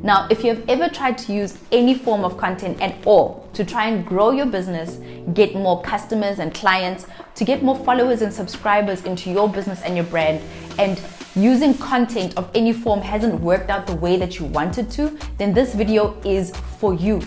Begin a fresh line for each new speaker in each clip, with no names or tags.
Now, if you have ever tried to use any form of content at all to try and grow your business, get more customers and clients, to get more followers and subscribers into your business and your brand, and using content of any form hasn't worked out the way that you wanted to, then this video is for you.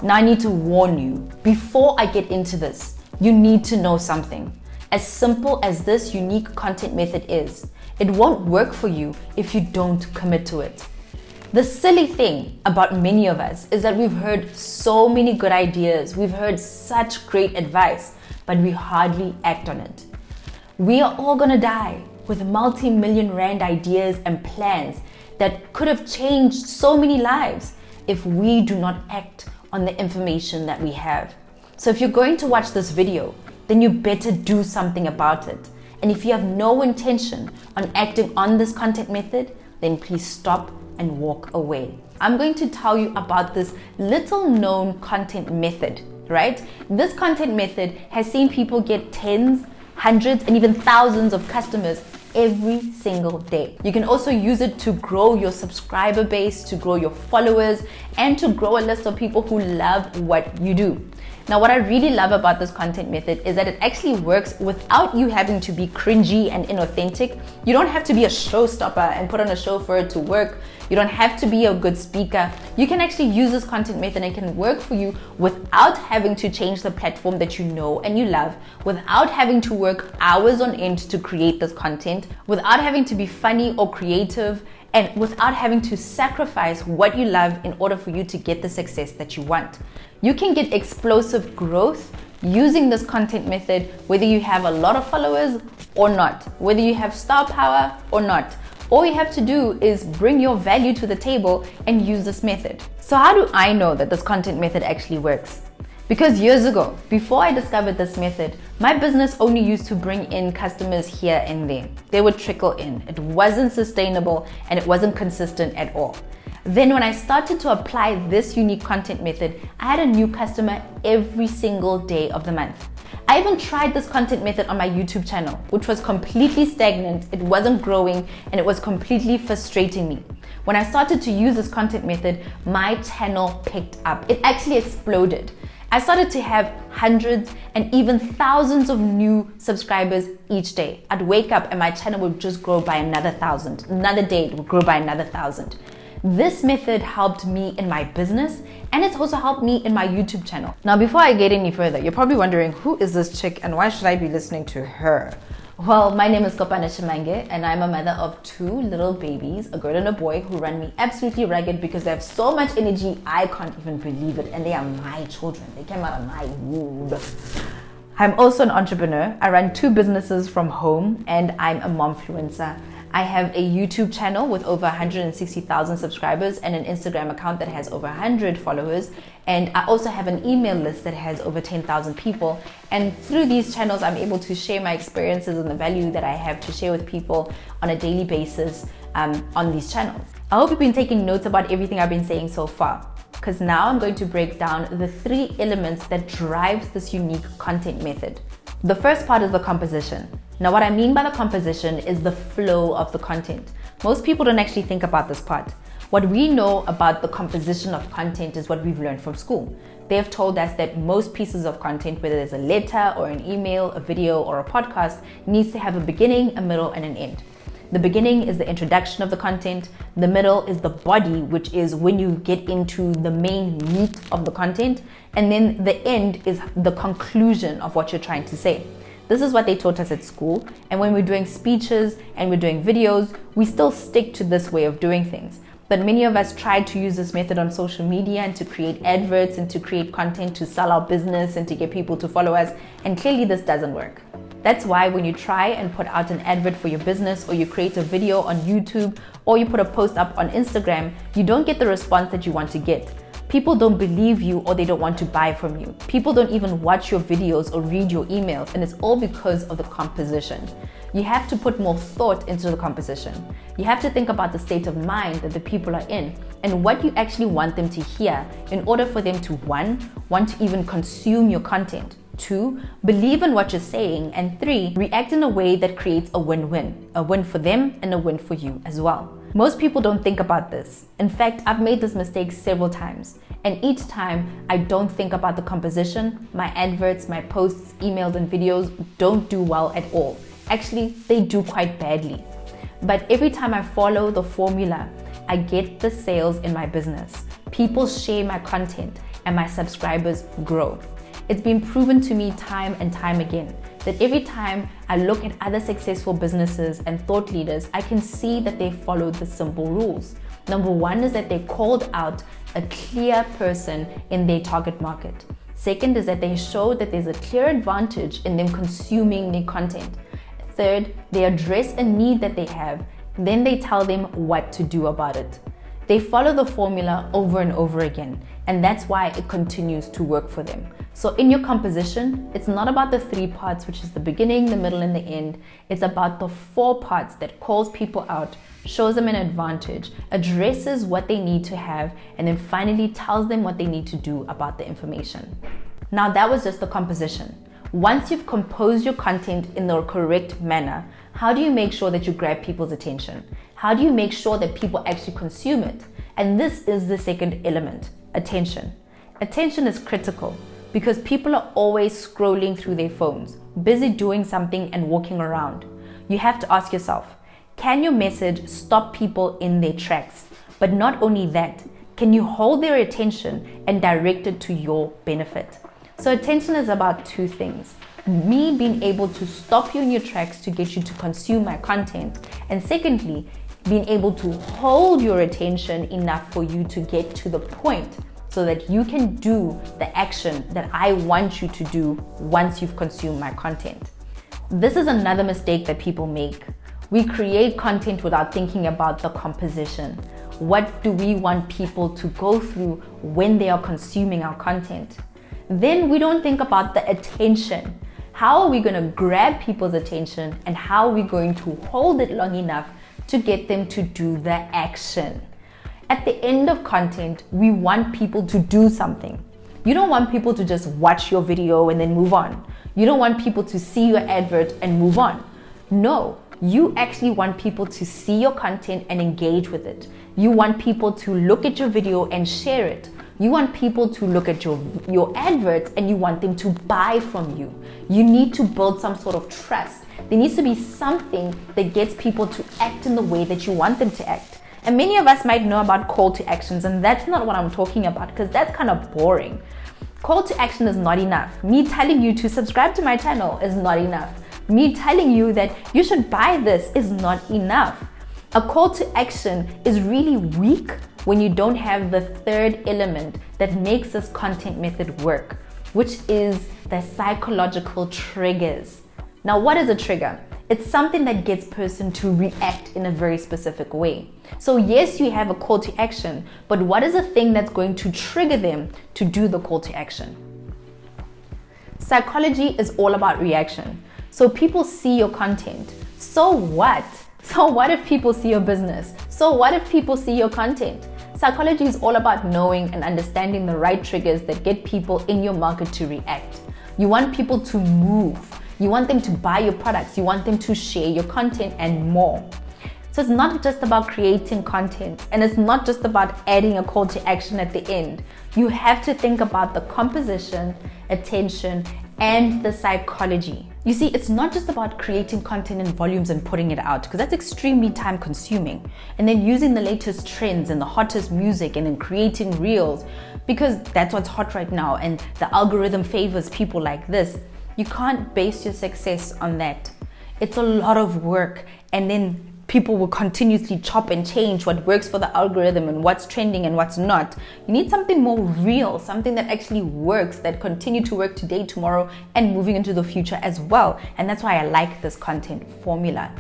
Now I need to warn you, before I get into this, you need to know something. As simple as this unique content method is, it won't work for you if you don't commit to it. The silly thing about many of us is that we've heard so many good ideas, we've heard such great advice, but we hardly act on it. We are all gonna die with multi-million rand ideas and plans that could have changed so many lives if we do not act on the information that we have. So if you're going to watch this video, then you better do something about it. And if you have no intention on acting on this content method, then please stop and walk away. I'm going to tell you about this little known content method, right? This content method has seen people get tens, hundreds, and even thousands of customers every single day. You can also use it to grow your subscriber base, to grow your followers, and to grow a list of people who love what you do. Now, what I really love about this content method is that it actually works without you having to be cringy and inauthentic. You don't have to be a showstopper and put on a show for it to work. You don't have to be a good speaker. You can actually use this content method and it can work for you without having to change the platform that you know and you love, without having to work hours on end to create this content, without having to be funny or creative, and without having to sacrifice what you love in order for you to get the success that you want. You can get explosive growth using this content method, whether you have a lot of followers or not, whether you have star power or not. All you have to do is bring your value to the table and use this method. So how do I know that this content method actually works? Because years ago, before I discovered this method, my business only used to bring in customers here and there. They would trickle in. It wasn't sustainable and it wasn't consistent at all. Then when I started to apply this unique content method, I had a new customer every single day of the month. I even tried this content method on my YouTube channel, which was completely stagnant, it wasn't growing, and it was completely frustrating me. When I started to use this content method, my channel picked up. It actually exploded. I started to have hundreds and even thousands of new subscribers each day. I'd wake up and my channel would just grow by another 1,000. Another day it would grow by another 1,000. This method helped me in my business and it's also helped me in my YouTube channel. Now, before I get any further, you're probably wondering, who is this chick and why should I be listening to her? Well, my name is Kopana Chimange and I'm a mother of 2 little babies, a girl and a boy, who run me absolutely ragged because they have so much energy, I can't even believe it. And they are my children. They came out of my womb. I'm also an entrepreneur. I run 2 businesses from home and I'm a momfluencer. I have a YouTube channel with over 160,000 subscribers and an Instagram account that has over 100 followers. And I also have an email list that has over 10,000 people. And through these channels, I'm able to share my experiences and the value that I have to share with people on a daily basis on these channels. I hope you've been taking notes about everything I've been saying so far, because now I'm going to break down the 3 elements that drives this unique content method. The first part is the composition. Now, what I mean by the composition is the flow of the content. Most people don't actually think about this part. What we know about the composition of content is what we've learned from school. They have told us that most pieces of content, whether it's a letter or an email, a video, or a podcast, needs to have a beginning, a middle, and an end. The beginning is the introduction of the content. The middle is the body, which is when you get into the main meat of the content. And then the end is the conclusion of what you're trying to say. This is what they taught us at school. And when we're doing speeches and we're doing videos, we still stick to this way of doing things. But many of us tried to use this method on social media and to create adverts and to create content to sell our business and to get people to follow us. And clearly this doesn't work. That's why when you try and put out an advert for your business, or you create a video on YouTube, or you put a post up on Instagram, you don't get the response that you want to get. People don't believe you, or they don't want to buy from you. People don't even watch your videos or read your emails, and it's all because of the composition. You have to put more thought into the composition. You have to think about the state of mind that the people are in and what you actually want them to hear in order for them to, 1, want to even consume your content, 2, believe in what you're saying. And 3, react in a way that creates a win-win. A win for them and a win for you as well. Most people don't think about this. In fact, I've made this mistake several times. And each time, I don't think about the composition. My adverts, my posts, emails, and videos don't do well at all. Actually, they do quite badly. But every time I follow the formula, I get the sales in my business. People share my content and my subscribers grow. It's been proven to me time and time again that every time I look at other successful businesses and thought leaders, I can see that they followed the simple rules. Number 1 is that they called out a clear person in their target market. Second is that they showed that there's a clear advantage in them consuming their content. Third, they address a need that they have, then they tell them what to do about it. They follow the formula over and over again, and that's why it continues to work for them. So in your composition, it's not about the 3 parts, which is the beginning, the middle, and the end. It's about the 4 parts that calls people out, shows them an advantage, addresses what they need to have, and then finally tells them what they need to do about the information. Now that was just the composition. Once you've composed your content in the correct manner, how do you make sure that you grab people's attention? How do you make sure that people actually consume it? And this is the second element, attention. Attention is critical because people are always scrolling through their phones, busy doing something and walking around. You have to ask yourself, can your message stop people in their tracks? But not only that, can you hold their attention and direct it to your benefit? So attention is about 2 things. Me being able to stop you in your tracks to get you to consume my content. And secondly, being able to hold your attention enough for you to get to the point so that you can do the action that I want you to do once you've consumed my content. This is another mistake that people make. We create content without thinking about the composition. What do we want people to go through when they are consuming our content? Then we don't think about the attention. How are we going to grab people's attention and how are we going to hold it long enough to get them to do the action? At the end of content, we want people to do something. You don't want people to just watch your video and then move on. You don't want people to see your advert and move on. No, you actually want people to see your content and engage with it. You want people to look at your video and share it. You want people to look at your adverts and you want them to buy from you. You need to build some sort of trust. There needs to be something that gets people to act in the way that you want them to act. And many of us might know about call to actions, and that's not what I'm talking about because that's kind of boring. Call to action is not enough. Me telling you to subscribe to my channel is not enough. Me telling you that you should buy this is not enough. A call to action is really weak when you don't have the third element that makes this content method work, which is the psychological triggers. Now, what is a trigger? It's something that gets person to react in a very specific way. So yes, you have a call to action, but what is the thing that's going to trigger them to do the call to action? Psychology is all about reaction. So people see your content. So what? So what if people see your business? So what if people see your content? Psychology is all about knowing and understanding the right triggers that get people in your market to react. You want people to move. You want them to buy your products. You want them to share your content and more. So it's not just about creating content, and it's not just about adding a call to action at the end. You have to think about the composition, attention, and the psychology. You see, it's not just about creating content in volumes and putting it out, because that's extremely time consuming. And then using the latest trends and the hottest music and then creating reels, because that's what's hot right now and the algorithm favors people like this. You can't base your success on that. It's a lot of work, and then people will continuously chop and change what works for the algorithm and what's trending and what's not. You need something more real, something that actually works, that continue to work today, tomorrow, and moving into the future as well. And that's why I like this content formula.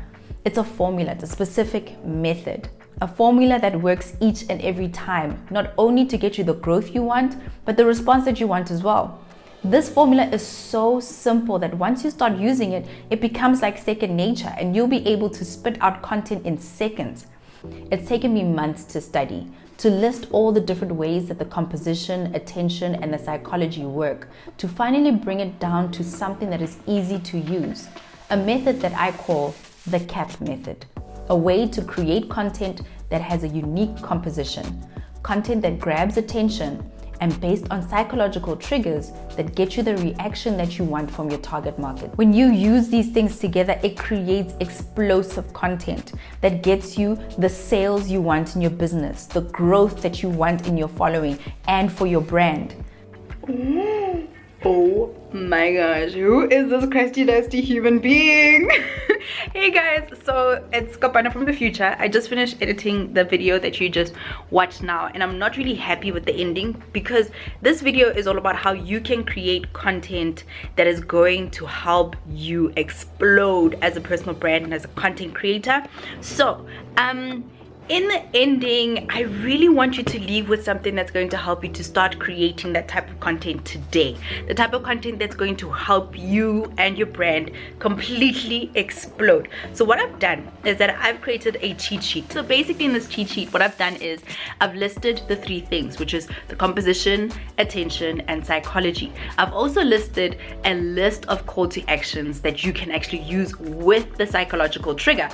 It's a formula, it's a specific method. A formula that works each and every time, not only to get you the growth you want, but the response that you want as well. This formula is so simple that once you start using it, it becomes like second nature and you'll be able to spit out content in seconds. It's taken me months to study, to list all the different ways that the composition, attention, and the psychology work, to finally bring it down to something that is easy to use. A method that I call the CAP method. A way to create content that has a unique composition. Content that grabs attention and based on psychological triggers that get you the reaction that you want from your target market. When you use these things together, it creates explosive content that gets you the sales you want in your business, the growth that you want in your following and for your brand. Oh my gosh, who is this crusty dusty human being? Hey guys, so it's Kopana from the future. I just finished editing the video that you just watched now, and I'm not really happy with the ending because this video is all about how you can create content that is going to help you explode as a personal brand and as a content creator. So in the ending, I really want you to leave with something that's going to help you to start creating that type of content today. The type of content that's going to help you and your brand completely explode. So what I've done is that I've created a cheat sheet. So basically in this cheat sheet, what I've done is I've listed the 3 things, which is the composition, attention, and psychology. I've also listed a list of call to actions that you can actually use with the psychological trigger,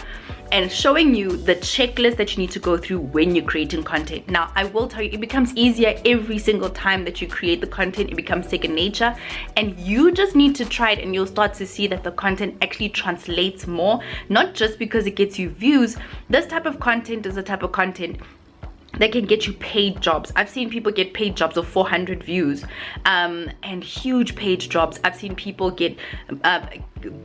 and showing you the checklist that you need to go through when you're creating content. Now, I will tell you, it becomes easier every single time that you create the content. It becomes second nature, and you just need to try it and you'll start to see that the content actually translates more, not just because it gets you views. This type of content is a type of content that can get you paid jobs. I've seen people get paid jobs of 400 views and huge paid jobs. I've seen people get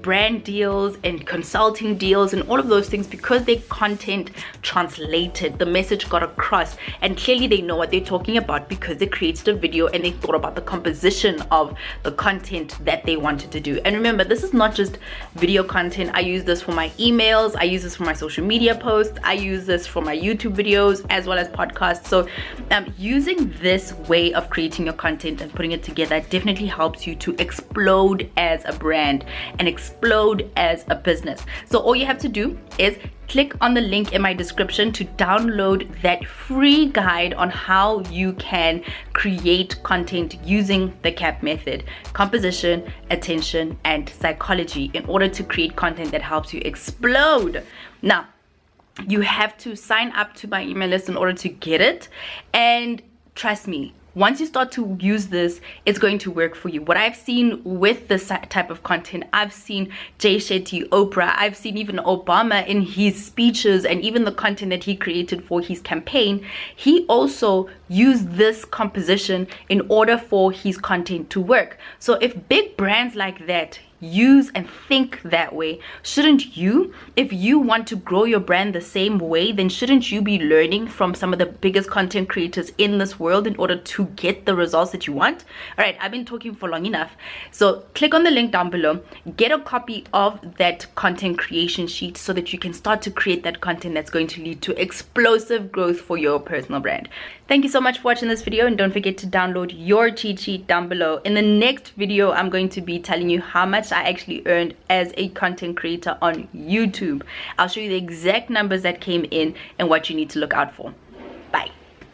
brand deals and consulting deals and all of those things because their content translated, the message got across, and clearly they know what they're talking about because they created a video and they thought about the composition of the content that they wanted to do. And remember, this is not just video content. I use this for my emails, I use this for my social media posts, I use this for my YouTube videos as well as podcasts. So using this way of creating your content and putting it together definitely helps you to explode as a brand and explode as a business. So all you have to do is click on the link in my description to download that free guide on how you can create content using the CAP method: composition, attention, and psychology, in order to create content that helps you explode. Now, you have to sign up to my email list in order to get it, and trust me, once you start to use this, it's going to work for you. What I've seen with this type of content, I've seen Jay Shetty, Oprah, I've seen even Obama in his speeches and even the content that he created for his campaign. He also used this composition in order for his content to work. So if big brands like that use and think that way, shouldn't you? If you want to grow your brand the same way, then shouldn't you be learning from some of the biggest content creators in this world in order to get the results that you want? All right, I've been talking for long enough, so click on the link down below, get a copy of that content creation sheet so that you can start to create that content that's going to lead to explosive growth for your personal brand. Thank you so much for watching this video, and don't forget to download your cheat sheet down below. In the next video, I'm going to be telling you how much I actually earned as a content creator on YouTube. I'll show you the exact numbers that came in and what you need to look out for. Bye.